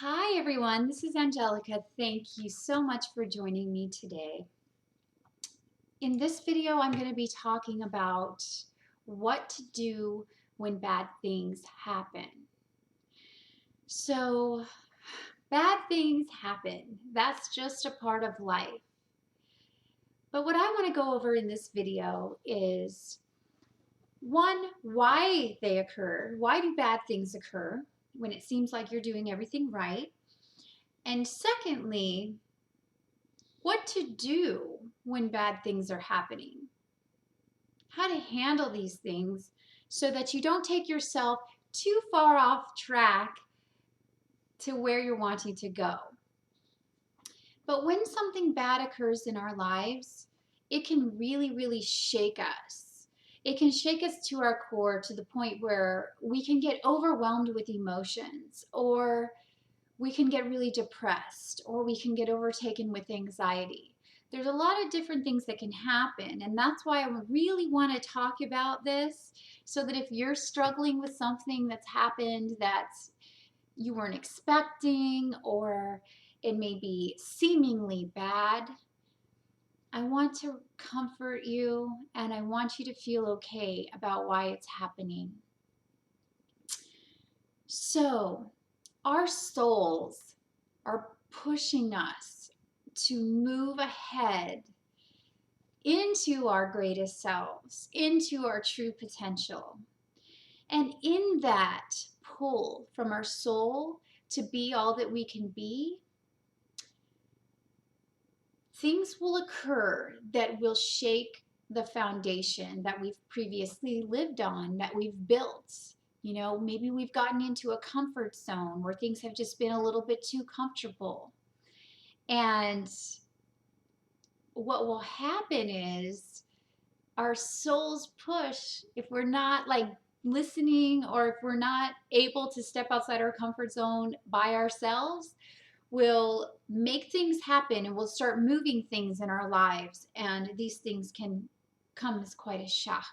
Hi, everyone. This is Angelica. Thank you so much for joining me today. In this video, I'm going to be talking about what to do when bad things happen. So, bad things happen. That's just a part of life. But what I want to go over in this video is one, why they occur. Why do bad things occur when it seems like you're doing everything right? And secondly, what to do when bad things are happening, how to handle these things so that you don't take yourself too far off track to where you're wanting to go. But when something bad occurs in our lives, it can really shake us. It can shake us to our core to the point where we can get overwhelmed with emotions, or we can get really depressed, or we can get overtaken with anxiety. There's a lot of different things that can happen, and that's why I really want to talk about this, so that if you're struggling with something that's happened that you weren't expecting, or it may be seemingly bad, I want to comfort you and I want you to feel okay about why it's happening. So, our souls are pushing us to move ahead into our greatest selves, into our true potential. And in that pull from our soul to be all that we can be, things will occur that will shake the foundation that we've previously lived on, that we've built. You know, maybe we've gotten into a comfort zone where things have just been a little bit too comfortable. And what will happen is our souls push, if we're not like listening, or if we're not able to step outside our comfort zone by ourselves, will make things happen and we'll start moving things in our lives. And these things can come as quite a shock.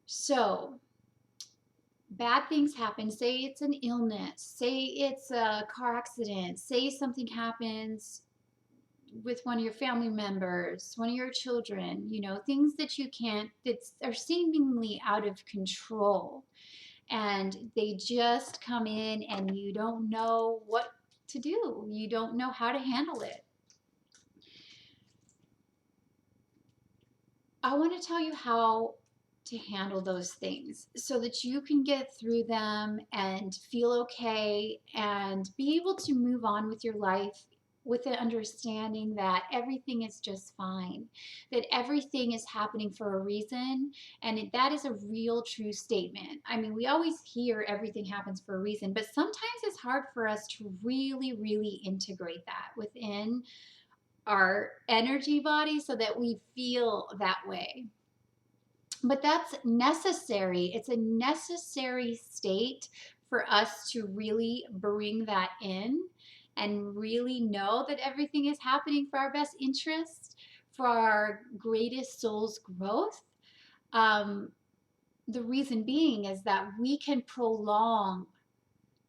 So, bad things happen. Say it's an illness, say it's a car accident, say something happens with one of your family members, one of your children, you know, things that you can't, that are seemingly out of control. And they just come in and you don't know what to do. You don't know how to handle it. I want to tell you how to handle those things so that you can get through them and feel okay and be able to move on with your life with the understanding that everything is just fine, that everything is happening for a reason, and that is a real true statement. I mean, we always hear everything happens for a reason, but sometimes it's hard for us to really integrate that within our energy body so that we feel that way. But that's necessary. It's a necessary state for us to really bring that in and really know that everything is happening for our best interest, for our greatest soul's growth. Um, the reason being is that we can prolong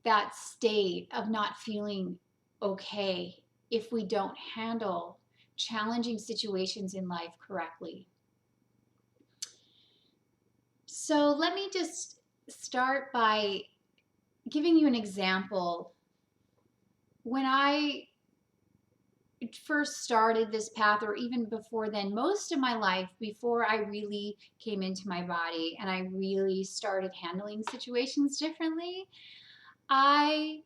that state of not feeling okay if we don't handle challenging situations in life correctly. So let me just start by giving you an example. When I first started this path, or even before then, most of my life, before I really came into my body and I really started handling situations differently, I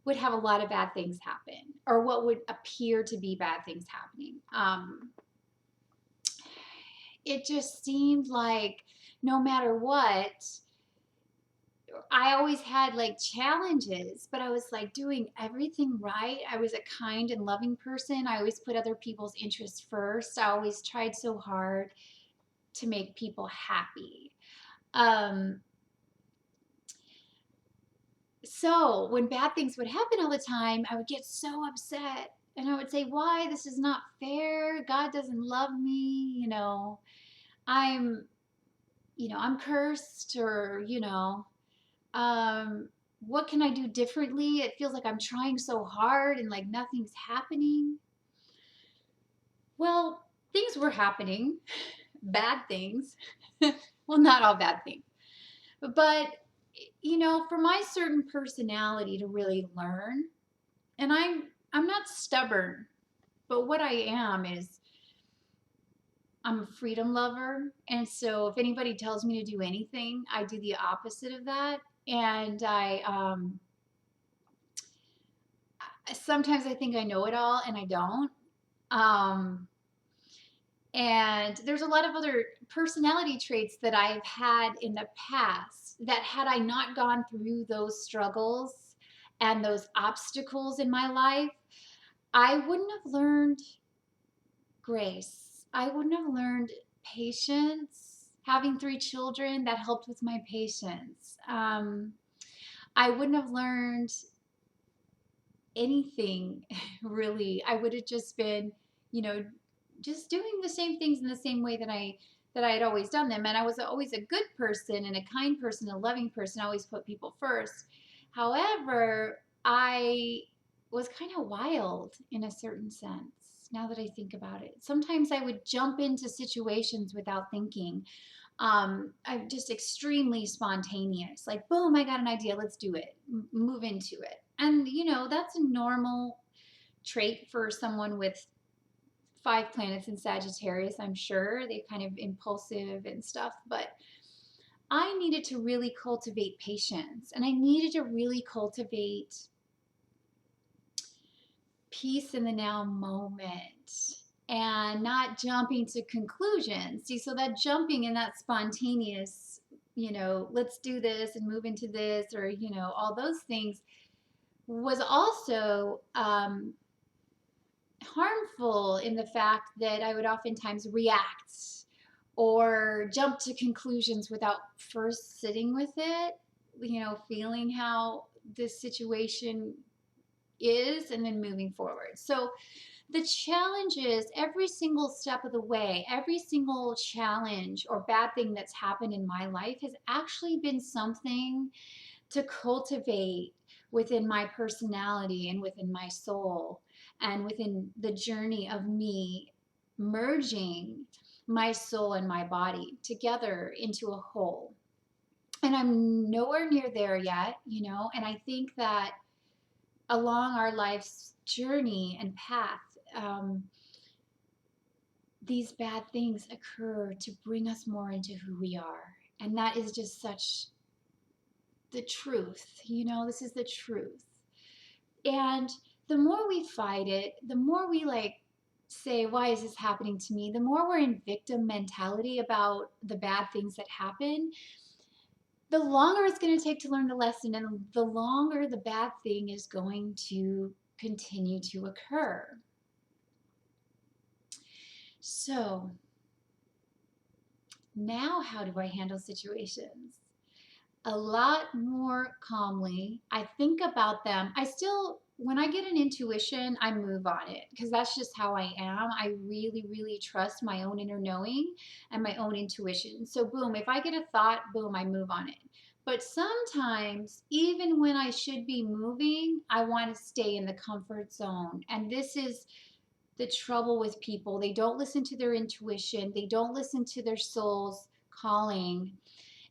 would have a lot of bad things happen, or what would appear to be bad things happening. It just seemed like no matter what, I always had like challenges, but I was like doing everything right. I was a kind and loving person. I always put other people's interests first. I always tried so hard to make people happy. Um, so when bad things would happen all the time, I would get so upset and I would say, why? This is not fair. God doesn't love me. I'm, I'm cursed, or, um, what can I do differently? It feels like I'm trying so hard and like nothing's happening. Well, things were happening, bad things. Well, not all bad things. But, for my certain personality to really learn, and I'm not stubborn, but what I am is I'm a freedom lover. And so if anybody tells me to do anything, I do the opposite of that. And sometimes I think I know it all and I don't. Um, and there's a lot of other personality traits that I've had in the past that had I not gone through those struggles and those obstacles in my life, I wouldn't have learned grace. I wouldn't have learned patience. Having 3 children, that helped with my patience. I wouldn't have learned anything really. I would have just been, you know, just doing the same things in the same way that I had always done them. And I was always a good person and a kind person, a loving person. I always put people first. However, I was kind of wild in a certain sense. Now that I think about it, sometimes I would jump into situations without thinking. I'm just extremely spontaneous. Like, boom, I got an idea. Let's do it. Move into it. And, that's a normal trait for someone with 5 planets in Sagittarius, I'm sure. They're kind of impulsive and stuff. But I needed to really cultivate patience and I needed to really cultivate peace in the now moment and not jumping to conclusions. See, so that jumping and that spontaneous, let's do this and move into this, or, all those things was also harmful in the fact that I would oftentimes react or jump to conclusions without first sitting with it, feeling how this situation is and then moving forward. So the challenge is every single step of the way, every single challenge or bad thing that's happened in my life has actually been something to cultivate within my personality and within my soul and within the journey of me merging my soul and my body together into a whole. And I'm nowhere near there yet, and I think that along our life's journey and path, these bad things occur to bring us more into who we are. And that is just such the truth. This is the truth. And the more we fight it, the more we say, why is this happening to me? The more we're in victim mentality about the bad things that happen, the longer it's going to take to learn the lesson and the longer the bad thing is going to continue to occur. So now how do I handle situations? A lot more calmly. I think about them. When I get an intuition, I move on it because that's just how I am. I really, really trust my own inner knowing and my own intuition. So boom, if I get a thought, boom, I move on it. But sometimes, even when I should be moving, I want to stay in the comfort zone. And this is the trouble with people. They don't listen to their intuition. They don't listen to their soul's calling,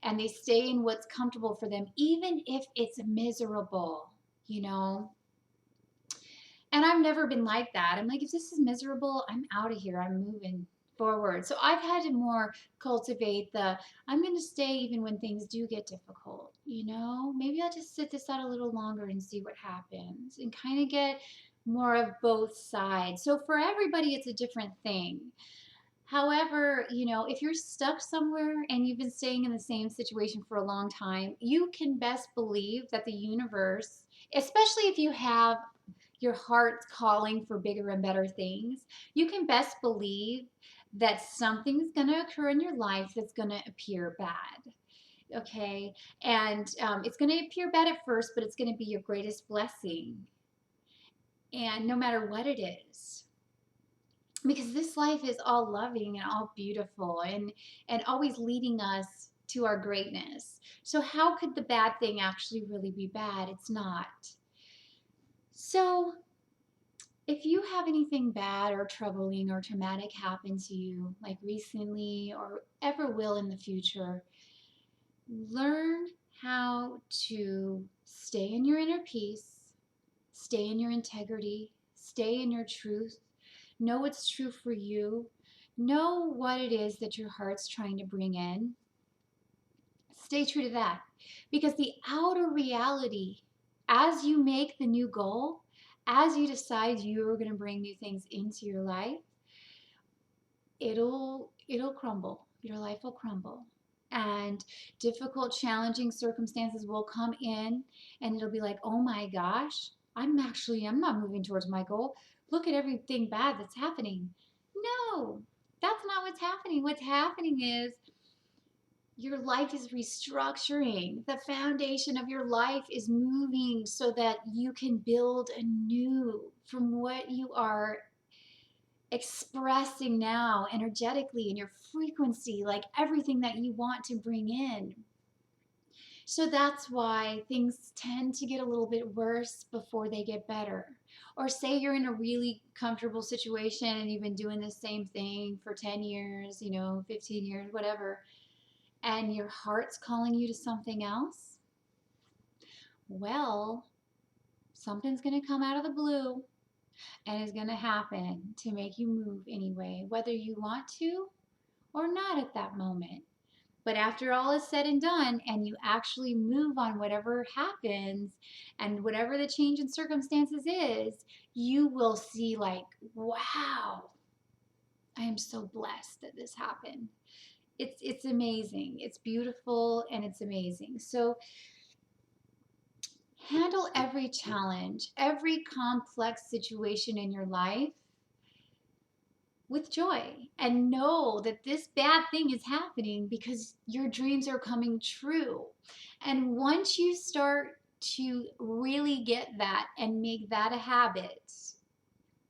and they stay in what's comfortable for them, even if it's miserable, And I've never been like that. I'm like, if this is miserable, I'm out of here. I'm moving forward. So I've had to more cultivate I'm going to stay even when things do get difficult, Maybe I'll just sit this out a little longer and see what happens and kind of get more of both sides. So for everybody, it's a different thing. However, if you're stuck somewhere and you've been staying in the same situation for a long time, you can best believe that the universe, especially if you have your heart's calling for bigger and better things, you can best believe that something's going to occur in your life that's going to appear bad. Okay. And it's going to appear bad at first, but it's going to be your greatest blessing. And no matter what it is, because this life is all loving and all beautiful and always leading us to our greatness. So how could the bad thing actually really be bad? It's not. So if you have anything bad or troubling or traumatic happen to you, like recently or ever will in the future, learn how to stay in your inner peace, stay in your integrity, stay in your truth, know what's true for you, know what it is that your heart's trying to bring in. Stay true to that. Because the outer reality, as you make the new goal, as you decide you're going to bring new things into your life, it'll crumble. Your life will crumble. And difficult, challenging circumstances will come in and it'll be like, oh my gosh, I'm not moving towards my goal. Look at everything bad that's happening. No, that's not what's happening. What's happening is your life is restructuring. The foundation of your life is moving so that you can build anew from what you are expressing now energetically in your frequency, like everything that you want to bring in. So that's why things tend to get a little bit worse before they get better. Or say you're in a really comfortable situation and you've been doing the same thing for 10 years, 15 years, whatever, and your heart's calling you to something else. Well, something's going to come out of the blue and is going to happen to make you move anyway, whether you want to or not at that moment. But after all is said and done, and you actually move on whatever happens and whatever the change in circumstances is, you will see like, wow, I am so blessed that this happened. It's amazing. It's beautiful and it's amazing. So handle every challenge, every complex situation in your life with joy, and know that this bad thing is happening because your dreams are coming true. And once you start to really get that and make that a habit,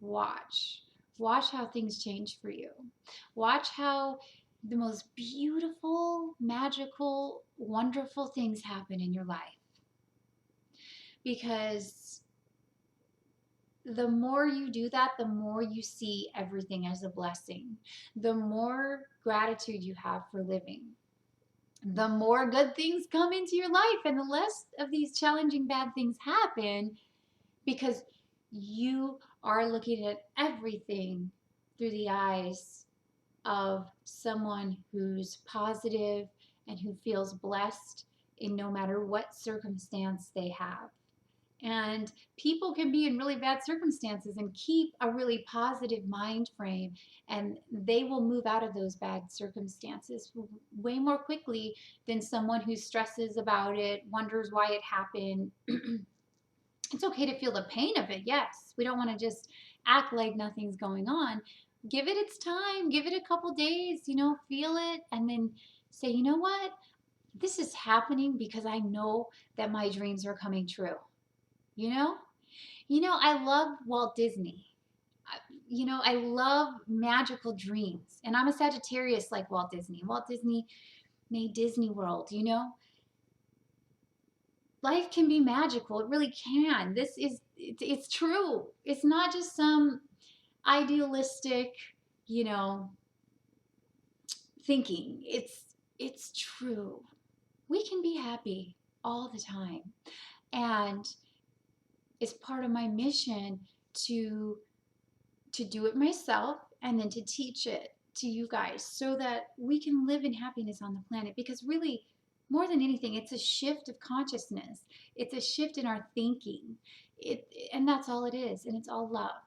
watch. Watch how things change for you. Watch how the most beautiful, magical, wonderful things happen in your life. Because the more you do that, the more you see everything as a blessing. The more gratitude you have for living. The more good things come into your life and the less of these challenging bad things happen, because you are looking at everything through the eyes of someone who's positive and who feels blessed in no matter what circumstance they have. And people can be in really bad circumstances and keep a really positive mind frame, and they will move out of those bad circumstances way more quickly than someone who stresses about it, wonders why it happened. It's okay to feel the pain of it, yes. We don't want to just act like nothing's going on. Give it its time, give it a couple days, feel it, and then say, you know what? This is happening because I know that my dreams are coming true. I love Walt Disney. I love magical dreams. And I'm a Sagittarius like Walt Disney. Walt Disney made Disney World. Life can be magical. It really can. It's true. It's not just some idealistic, you know, thinking. It's true. We can be happy all the time. And it's part of my mission to do it myself and then to teach it to you guys so that we can live in happiness on the planet. Because really, more than anything, it's a shift of consciousness. It's a shift in our thinking. And that's all it is. And it's all love.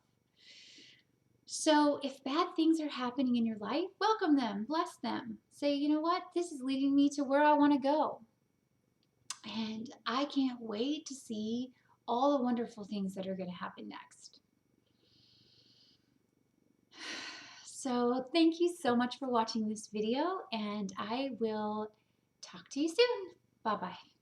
So if bad things are happening in your life, welcome them, bless them. Say, you know what? This is leading me to where I want to go. And I can't wait to see all the wonderful things that are going to happen next. So thank you so much for watching this video, and I will talk to you soon. Bye-bye.